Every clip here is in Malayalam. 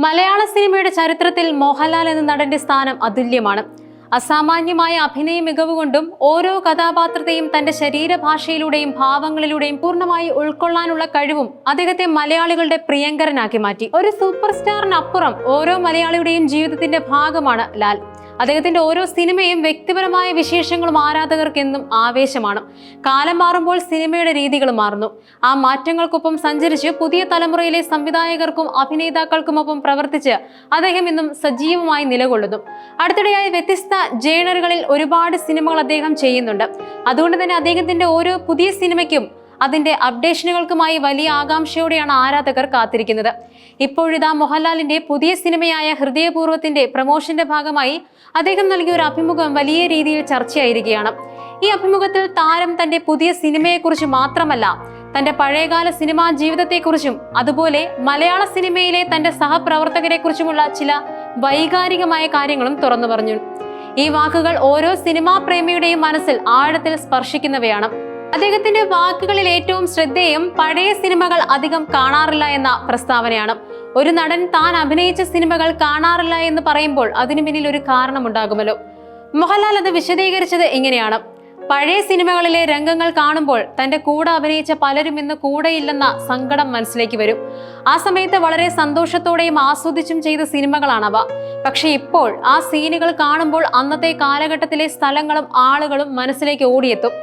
മലയാള സിനിമയുടെ ചരിത്രത്തിൽ മോഹൻലാൽ എന്ന നടന്റെ സ്ഥാനം അതുല്യമാണ്. അസാമാന്യമായ അഭിനയ മികവ് കൊണ്ടും ഓരോ കഥാപാത്രത്തെയും തന്റെ ശരീരഭാഷയിലൂടെയും ഭാവങ്ങളിലൂടെയും പൂർണ്ണമായി ഉൾക്കൊള്ളാനുള്ള കഴിവും അദ്ദേഹത്തെ മലയാളികളുടെ പ്രിയങ്കരനാക്കി മാറ്റി. ഒരു സൂപ്പർ സ്റ്റാറിനപ്പുറം ഓരോ മലയാളിയുടെയും ജീവിതത്തിന്റെ ഭാഗമാണ് ലാൽ. അദ്ദേഹത്തിന്റെ ഓരോ സിനിമയും വ്യക്തിപരമായ വിശേഷങ്ങളും ആരാധകർക്ക് എന്നും ആവേശമാണ്. കാലം മാറുമ്പോൾ സിനിമയുടെ രീതികൾ മാറുന്നു. ആ മാറ്റങ്ങൾക്കൊപ്പം സഞ്ചരിച്ച് പുതിയ തലമുറയിലെ സംവിധായകർക്കും അഭിനേതാക്കൾക്കുമൊപ്പം പ്രവർത്തിച്ച് അദ്ദേഹം ഇന്നും സജീവമായി നിലകൊള്ളുന്നു. അടുത്തിടെയായി വ്യത്യസ്ത ജേണറുകളിൽ ഒരുപാട് സിനിമകൾ അദ്ദേഹം ചെയ്യുന്നുണ്ട്. അതുകൊണ്ട് തന്നെ അദ്ദേഹത്തിന്റെ ഓരോ പുതിയ സിനിമയ്ക്കും അതിന്റെ അപ്ഡേഷനുകൾക്കുമായി വലിയ ആകാംക്ഷയോടെയാണ് ആരാധകർ കാത്തിരിക്കുന്നത്. ഇപ്പോഴിതാ മോഹൻലാലിന്റെ പുതിയ സിനിമയായ ഹൃദയപൂർവ്വത്തിന്റെ പ്രമോഷന്റെ ഭാഗമായി അദ്ദേഹം നൽകിയ ഒരു അഭിമുഖം വലിയ രീതിയിൽ ചർച്ചയായിരിക്കുകയാണ്. ഈ അഭിമുഖത്തിൽ താരം തന്റെ പുതിയ സിനിമയെക്കുറിച്ച് മാത്രമല്ല, തന്റെ പഴയകാല സിനിമാ ജീവിതത്തെക്കുറിച്ചും അതുപോലെ മലയാള സിനിമയിലെ തന്റെ സഹപ്രവർത്തകരെ കുറിച്ചുമുള്ള ചില വൈകാരികമായ കാര്യങ്ങളും തുറന്നു പറഞ്ഞു. ഈ വാക്കുകൾ ഓരോ സിനിമാ പ്രേമിയുടെയും മനസ്സിൽ ആഴത്തിൽ സ്പർശിക്കുന്നവയാണ്. അദ്ദേഹത്തിന്റെ വാക്കുകളിൽ ഏറ്റവും ശ്രദ്ധേയം പഴയ സിനിമകൾ അധികം കാണാറില്ല എന്ന പ്രസ്താവനയാണ്. ഒരു നടൻ താൻ അഭിനയിച്ച സിനിമകൾ കാണാറില്ല എന്ന് പറയുമ്പോൾ അതിനു പിന്നിൽ ഒരു കാരണമുണ്ടാകുമല്ലോ. മോഹൻലാൽ അത് വിശദീകരിച്ചത് ഇങ്ങനെയാണ്: പഴയ സിനിമകളിലെ രംഗങ്ങൾ കാണുമ്പോൾ തന്റെ കൂടെ അഭിനയിച്ച പലരും ഇന്ന് കൂടെയില്ലെന്ന സങ്കടം മനസ്സിലേക്ക് വരും. ആ സമയത്ത് വളരെ സന്തോഷത്തോടെയും ആസ്വദിച്ചും ചെയ്ത സിനിമകളാണവ. പക്ഷെ ഇപ്പോൾ ആ സീനുകൾ കാണുമ്പോൾ അന്നത്തെ കാലഘട്ടത്തിലെ സ്ഥലങ്ങളും ആളുകളും മനസ്സിലേക്ക് ഓടിയെത്തും.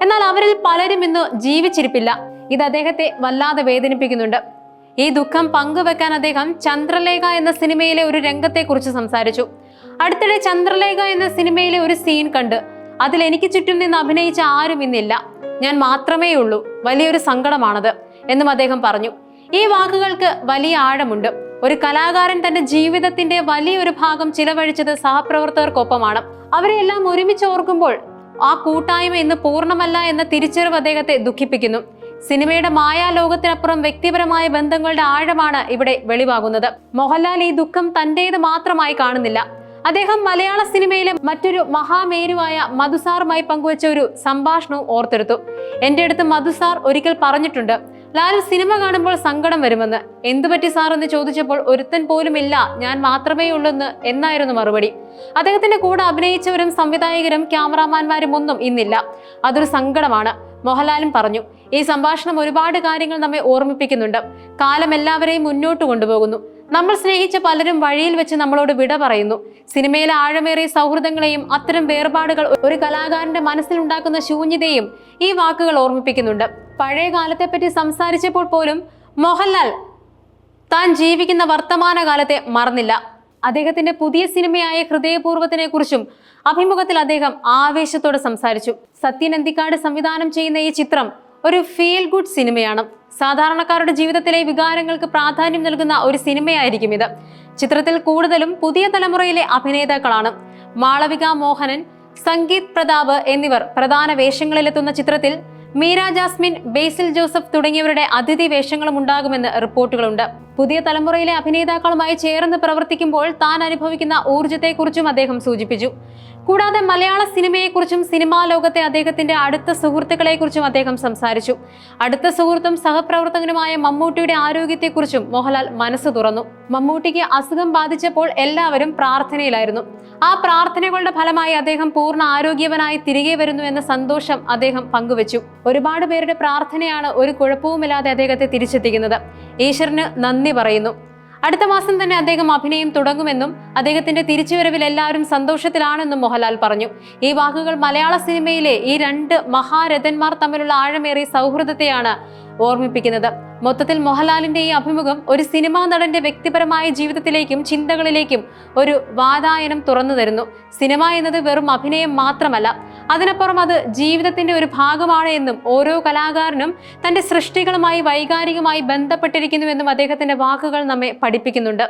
എന്നാൽ അവരിൽ പലരും ഇന്ന് ജീവിച്ചിരിപ്പില്ല. ഇത് അദ്ദേഹത്തെ വല്ലാതെ വേദനിപ്പിക്കുന്നുണ്ട്. ഈ ദുഃഖം പങ്കുവെക്കാൻ അദ്ദേഹം ചന്ദ്രലേഖ എന്ന സിനിമയിലെ ഒരു രംഗത്തെക്കുറിച്ച് സംസാരിച്ചു. അടുത്തിടെ ചന്ദ്രലേഖ എന്ന സിനിമയിലെ ഒരു സീൻ കണ്ട് അതിൽ എനിക്ക് ചുറ്റും നിന്ന് അഭിനയിച്ച ആരും ഇന്നില്ല, ഞാൻ മാത്രമേ ഉള്ളൂ, വലിയൊരു സങ്കടമാണത് എന്നും അദ്ദേഹം പറഞ്ഞു. ഈ വാക്കുകൾക്ക് വലിയ ആഴമുണ്ട്. ഒരു കലാകാരൻ തന്റെ ജീവിതത്തിന്റെ വലിയൊരു ഭാഗം ചിലവഴിച്ചത് സഹപ്രവർത്തകർക്കൊപ്പമാണ്. അവരെല്ലാം ഒരുമിച്ച് ഓർക്കുമ്പോൾ ആ കൂട്ടായ്മ ഇന്ന് പൂർണ്ണമല്ല എന്ന തിരിച്ചറിവ് അദ്ദേഹത്തെ ദുഃഖിപ്പിക്കുന്നു. സിനിമയുടെ മായാലോകത്തിനപ്പുറം വ്യക്തിപരമായ ബന്ധങ്ങളുടെ ആഴമാണ് ഇവിടെ വെളിവാകുന്നത്. മോഹൻലാൽ ഈ ദുഃഖം തന്റേത് മാത്രമായി കാണുന്നില്ല. അദ്ദേഹം മലയാള സിനിമയിലെ മറ്റൊരു മഹാമേരുവായ മധുസാറുമായി പങ്കുവച്ച ഒരു സംഭാഷണവും ഓർത്തെടുത്തു. എന്റെ അടുത്ത് മധുസാർ ഒരിക്കൽ പറഞ്ഞിട്ടുണ്ട്, ലാൽ സിനിമ കാണുമ്പോൾ സങ്കടം വരുമെന്ന്. എന്തുപറ്റി സാർ എന്ന് ചോദിച്ചപ്പോൾ ഒരുത്തൻ പോലും ഇല്ല, ഞാൻ മാത്രമേ ഉള്ളൂന്ന് എന്നായിരുന്നു മറുപടി. അദ്ദേഹത്തിന്റെ കൂടെ അഭിനയിച്ചവരും സംവിധായകരും ക്യാമറാമാൻമാരും ഒന്നും ഇന്നില്ല. അതൊരു സങ്കടമാണ്, മോഹൻലാലും പറഞ്ഞു. ഈ സംഭാഷണം ഒരുപാട് കാര്യങ്ങൾ നമ്മെ ഓർമ്മിപ്പിക്കുന്നുണ്ട്. കാലം എല്ലാവരെയും മുന്നോട്ട് കൊണ്ടുപോകുന്നു. നമ്മൾ സ്നേഹിച്ച പലരും വഴിയിൽ വെച്ച് നമ്മളോട് വിട പറയുന്നു. സിനിമയിലെ ആഴമേറിയ സൗഹൃദങ്ങളെയും അത്തരം വേർപാടുകൾ ഒരു കലാകാരന്റെ മനസ്സിലുണ്ടാക്കുന്ന ശൂന്യതയും ഈ വാക്കുകൾ ഓർമ്മിപ്പിക്കുന്നുണ്ട്. പഴയ കാലത്തെപ്പറ്റി സംസാരിച്ചപ്പോൾ പോലും മോഹൻലാൽ താൻ ജീവിക്കുന്ന വർത്തമാനകാലത്തെ മറന്നില്ല. അദ്ദേഹത്തിന്റെ പുതിയ സിനിമയായ ഹൃദയപൂർവ്വത്തിനെ കുറിച്ചും അഭിമുഖത്തിൽ അദ്ദേഹം ആവേശത്തോടെ സംസാരിച്ചു. സത്യൻ അന്തിക്കാട് സംവിധാനം ചെയ്യുന്ന ഈ ചിത്രം ഒരു ഫീൽ ഗുഡ് സിനിമയാണ്. സാധാരണക്കാരുടെ ജീവിതത്തിലെ വികാരങ്ങൾക്ക് പ്രാധാന്യം നൽകുന്ന ഒരു സിനിമയായിരിക്കും ഇത്. ചിത്രത്തിൽ കൂടുതലും പുതിയ തലമുറയിലെ അഭിനേതാക്കളാണ്. മാളവിക മോഹനൻ, സംഗീത് പ്രതാപ് എന്നിവർ പ്രധാന വേഷങ്ങളിലെത്തുന്ന ചിത്രത്തിൽ മീര ജാസ്മിൻ, ബേസിൽ ജോസഫ് തുടങ്ങിയവരുടെ അതിഥി വേഷങ്ങളും ഉണ്ടാകുമെന്ന് റിപ്പോർട്ടുകളുണ്ട്. പുതിയ തലമുറയിലെ അഭിനേതാക്കളുമായി ചേർന്ന് പ്രവർത്തിക്കുമ്പോൾ താൻ അനുഭവിക്കുന്ന ഊർജത്തെക്കുറിച്ചും അദ്ദേഹം സൂചിപ്പിച്ചു. കൂടാതെ മലയാള സിനിമയെക്കുറിച്ചും സിനിമാ ലോകത്തെ അദ്ദേഹത്തിന്റെ അടുത്ത സുഹൃത്തുക്കളെക്കുറിച്ചും അദ്ദേഹം സംസാരിച്ചു. അടുത്ത സുഹൃത്തും സഹപ്രവർത്തകനുമായ മമ്മൂട്ടിയുടെ ആരോഗ്യത്തെക്കുറിച്ചും മോഹൻലാൽ മനസ്സ് തുറന്നു. മമ്മൂട്ടിക്ക് അസുഖം ബാധിച്ചപ്പോൾ എല്ലാവരും പ്രാർത്ഥനയിലായിരുന്നു. ആ പ്രാർത്ഥനകളുടെ ഫലമായി അദ്ദേഹം പൂർണ്ണ ആരോഗ്യവനായി തിരികെ വരുന്നു എന്ന സന്തോഷം അദ്ദേഹം പങ്കുവച്ചു. ഒരുപാട് പേരുടെ പ്രാർത്ഥനയാണ് ഒരു കുഴപ്പവുമില്ലാതെ അദ്ദേഹത്തെ തിരിച്ചെത്തിക്കുന്നത്. ഈശ്വരന് നന്ദി പറയുന്നു. അടുത്ത മാസം തന്നെ അദ്ദേഹം അഭിനയം തുടങ്ങുമെന്നും അദ്ദേഹത്തിന്റെ തിരിച്ചുവരവിൽ എല്ലാവരും സന്തോഷത്തിലാണെന്നും മോഹൻലാൽ പറഞ്ഞു. ഈ വാക്കുകൾ മലയാള സിനിമയിലെ ഈ രണ്ട് മഹാരഥന്മാർ തമ്മിലുള്ള ആഴമേറിയ സൗഹൃദത്തെയാണ് ഓർമ്മിപ്പിക്കുന്നത്. മൊത്തത്തിൽ മോഹൻലാലിന്റെ ഈ അഭിമുഖം ഒരു സിനിമാ നടന്റെ വ്യക്തിപരമായ ജീവിതത്തിലേക്കും ചിന്തകളിലേക്കും ഒരു വാതായനം തുറന്നു തരുന്നു. സിനിമ എന്നത് വെറും അഭിനയം മാത്രമല്ല, അതിനപ്പുറം അത് ജീവിതത്തിന്റെ ഒരു ഭാഗമാണ് എന്നും ഓരോ കലാകാരനും തന്റെ സൃഷ്ടികളുമായി വൈകാരികമായി ബന്ധപ്പെട്ടിരിക്കുന്നുവെന്നും അദ്ദേഹത്തിന്റെ വാക്കുകൾ നമ്മെ പഠിപ്പിക്കുന്നുണ്ട്.